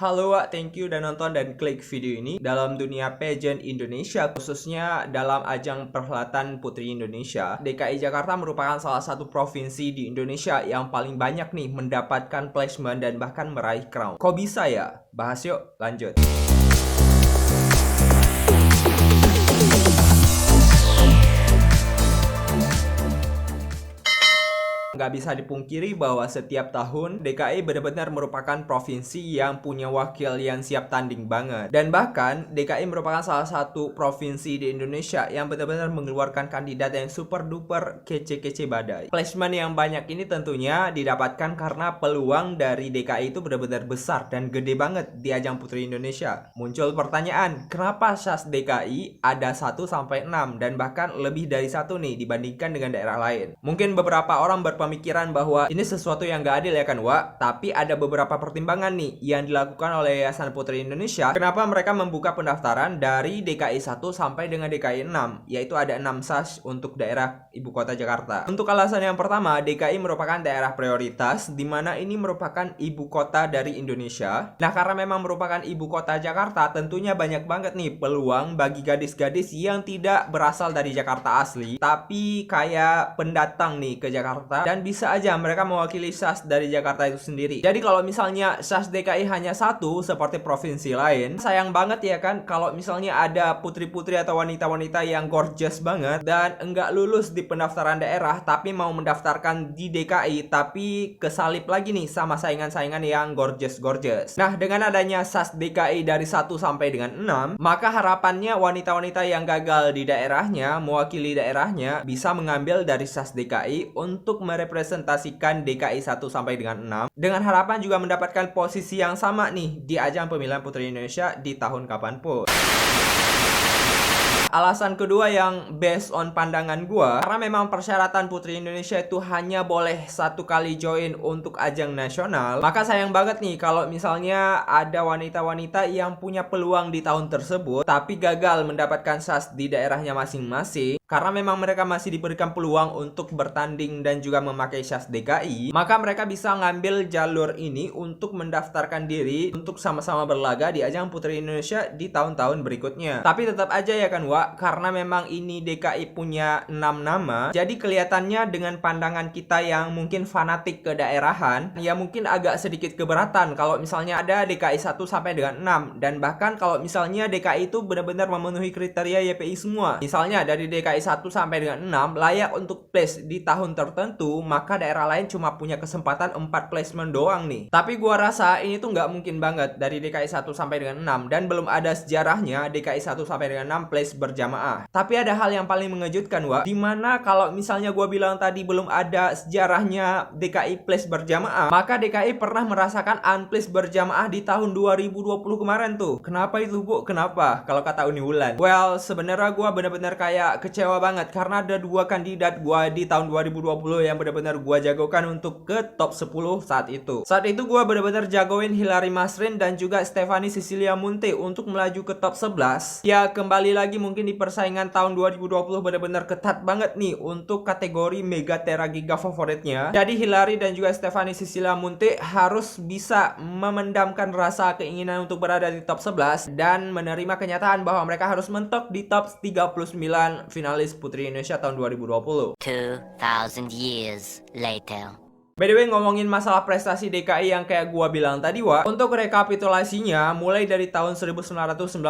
Halo Wak, thank you udah nonton dan klik video ini. Dalam dunia pageant Indonesia, khususnya dalam ajang perhelatan Putri Indonesia, DKI Jakarta merupakan salah satu provinsi di Indonesia yang paling banyak nih mendapatkan placement dan bahkan meraih crown. Kok bisa ya? Bahas yuk, lanjut. Nggak bisa dipungkiri bahwa setiap tahun DKI benar-benar merupakan provinsi yang punya wakil yang siap tanding banget. Dan bahkan DKI merupakan salah satu provinsi di Indonesia yang benar-benar mengeluarkan kandidat yang super duper kece-kece badai. Placement yang banyak ini tentunya didapatkan karena peluang dari DKI itu benar-benar besar dan gede banget di ajang Putri Indonesia. Muncul pertanyaan, kenapa SAS DKI ada 1-6 dan bahkan lebih dari 1 nih dibandingkan dengan daerah lain? Mungkin beberapa orang berpemikiran bahwa ini sesuatu yang gak adil ya kan Wak, tapi ada beberapa pertimbangan nih yang dilakukan oleh Yayasan Putri Indonesia. Kenapa mereka membuka pendaftaran dari DKI 1 sampai dengan DKI 6, yaitu ada 6 SAS untuk daerah ibu kota Jakarta. Untuk alasan yang pertama, DKI merupakan daerah prioritas, di mana ini merupakan ibu kota dari Indonesia. Nah, karena memang merupakan ibu kota Jakarta, tentunya banyak banget nih peluang bagi gadis-gadis yang tidak berasal dari Jakarta asli, tapi kayak pendatang nih ke Jakarta, dan bisa aja mereka mewakili SAS dari Jakarta itu sendiri. Jadi kalau misalnya SAS DKI hanya 1 seperti provinsi lain, sayang banget ya kan kalau misalnya ada putri-putri atau wanita-wanita yang gorgeous banget dan enggak lulus di pendaftaran daerah tapi mau mendaftarkan di DKI, tapi kesalip lagi nih sama saingan-saingan yang gorgeous-gorgeous. Nah, dengan adanya SAS DKI dari 1 sampai dengan 6, maka harapannya wanita-wanita yang gagal di daerahnya, mewakili daerahnya, bisa mengambil dari SAS DKI untuk merepresentasikan DKI 1 sampai dengan 6, dengan harapan juga mendapatkan posisi yang sama nih di ajang pemilihan Putri Indonesia di tahun kapanpun. Alasan kedua yang based on pandangan gua, karena memang persyaratan Putri Indonesia itu hanya boleh 1 kali join untuk ajang nasional, maka sayang banget nih kalau misalnya ada wanita-wanita yang punya peluang di tahun tersebut tapi gagal mendapatkan SAS di daerahnya masing-masing. Karena memang mereka masih diberikan peluang untuk bertanding dan juga memakai SAS DKI, maka mereka bisa ngambil jalur ini untuk mendaftarkan diri untuk sama-sama berlaga di ajang Putri Indonesia di tahun-tahun berikutnya. Tapi tetap aja ya kan Wak, karena memang ini DKI punya 6 nama, jadi kelihatannya dengan pandangan kita yang mungkin fanatik ke daerahan, ya mungkin agak sedikit keberatan kalau misalnya ada DKI 1 sampai dengan 6, dan bahkan kalau misalnya DKI itu benar-benar memenuhi kriteria YPI semua. Misalnya dari DKI 1 sampai dengan 6 layak untuk place di tahun tertentu, maka daerah lain cuma punya kesempatan 4 placement doang nih. Tapi gua rasa ini tuh nggak mungkin banget dari DKI 1 sampai dengan 6, dan belum ada sejarahnya DKI 1 sampai dengan 6 place berjamaah. Tapi ada hal yang paling mengejutkan Wak, dimana kalau misalnya gua bilang tadi belum ada sejarahnya DKI place berjamaah, maka DKI pernah merasakan unplace berjamaah di tahun 2020 kemarin tuh. Kenapa itu Bu? Kenapa? Kalau kata Uni Wulan, well sebenarnya gua bener-bener kayak kecewa banget karena ada 2 kandidat gua di tahun 2020 yang benar-benar gua jagokan untuk ke top 10 saat itu. Saat itu gua benar-benar jagoin Hillary Masrin dan juga Stephanie Cecilia Munte untuk melaju ke top 11. Ya kembali lagi mungkin di persaingan tahun 2020 benar-benar ketat banget nih untuk kategori Mega Tera Giga favoritnya. Jadi Hillary dan juga Stephanie Cecilia Munte harus bisa memendamkan rasa keinginan untuk berada di top 11 dan menerima kenyataan bahwa mereka harus mentok di top 39 finalis Putri Indonesia tahun 2020. 2000 years later. By the way, ngomongin masalah prestasi DKI yang kayak gua bilang tadi Wak, untuk rekapitulasinya mulai dari tahun 1992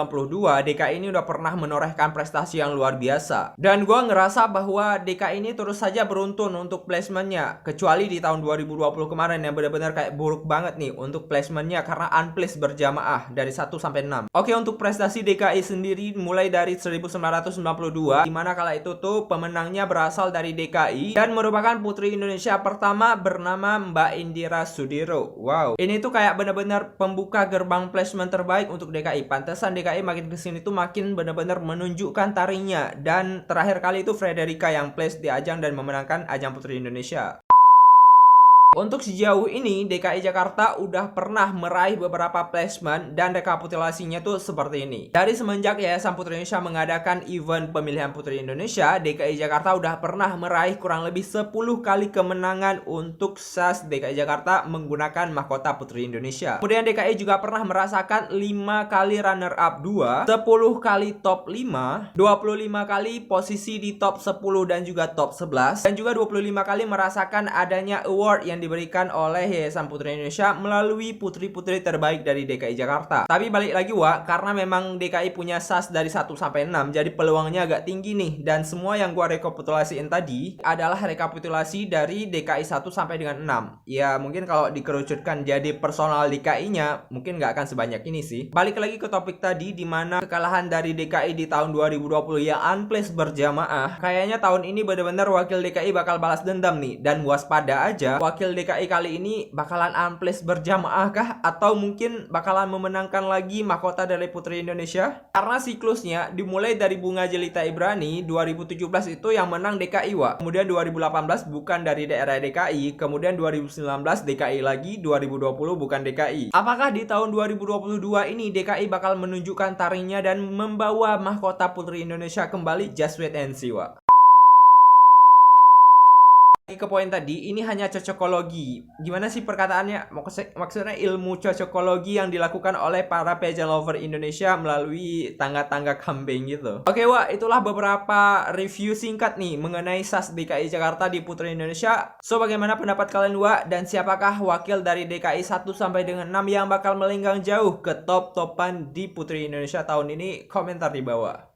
DKI ini udah pernah menorehkan prestasi yang luar biasa. Dan gua ngerasa bahwa DKI ini terus saja beruntun untuk placementnya, kecuali di tahun 2020 kemarin yang benar-benar kayak buruk banget nih untuk placementnya karena unplace berjamaah dari 1 sampai 6. Oke, untuk prestasi DKI sendiri mulai dari 1992, dimana kala itu tuh pemenangnya berasal dari DKI dan merupakan Putri Indonesia pertama bernama Mbak Indira Sudiro. Wow, ini tuh kayak bener-bener pembuka gerbang placement terbaik untuk DKI. Pantesan DKI makin kesini tuh makin bener-bener menunjukkan tarinya. Dan terakhir kali itu Frederica yang place di ajang dan memenangkan ajang Putri Indonesia. Untuk sejauh ini DKI Jakarta udah pernah meraih beberapa placement dan rekapitulasinya tuh seperti ini. Dari semenjak Yayasan Putri Indonesia mengadakan event pemilihan Putri Indonesia, DKI Jakarta udah pernah meraih kurang lebih 10 kali kemenangan untuk SAS DKI Jakarta menggunakan mahkota Putri Indonesia. Kemudian DKI juga pernah merasakan 5 kali runner up 2, 10 kali top 5, 25 kali posisi di top 10 dan juga top 11, dan juga 25 kali merasakan adanya award yang diberikan oleh Yayasan Putri Indonesia melalui putri-putri terbaik dari DKI Jakarta. Tapi balik lagi karena memang DKI punya SAS dari 1 sampai 6, jadi peluangnya agak tinggi nih. Dan semua yang gua rekapitulasiin tadi adalah rekapitulasi dari DKI 1 sampai dengan 6. Ya mungkin kalau dikerucutkan jadi personal DKI-nya mungkin nggak akan sebanyak ini sih. Balik lagi ke topik tadi, di mana kekalahan dari DKI di tahun 2020 yang unplaced berjamaah, kayaknya tahun ini benar-benar wakil DKI bakal balas dendam nih. Dan waspada aja, wakil DKI kali ini bakalan unplaced berjamaah kah? Atau mungkin bakalan memenangkan lagi mahkota dari Putri Indonesia? Karena siklusnya dimulai dari Bunga Jelita Ibrani 2017 itu yang menang DKI Kemudian 2018 bukan dari daerah DKI, kemudian 2019 DKI lagi, 2020 bukan DKI. Apakah di tahun 2022 ini DKI bakal menunjukkan taringnya dan membawa mahkota Putri Indonesia kembali? Just wait and see ke poin tadi, ini hanya cocokologi. Gimana sih perkataannya? Maksudnya ilmu cocokologi yang dilakukan oleh para pageant lover Indonesia melalui tangga-tangga kambing gitu. Oke itulah beberapa review singkat nih mengenai SAS DKI Jakarta di Putri Indonesia. So bagaimana pendapat kalian dan siapakah wakil dari DKI 1 sampai dengan 6 yang bakal melenggang jauh ke top-topan di Putri Indonesia tahun ini? Komentar di bawah.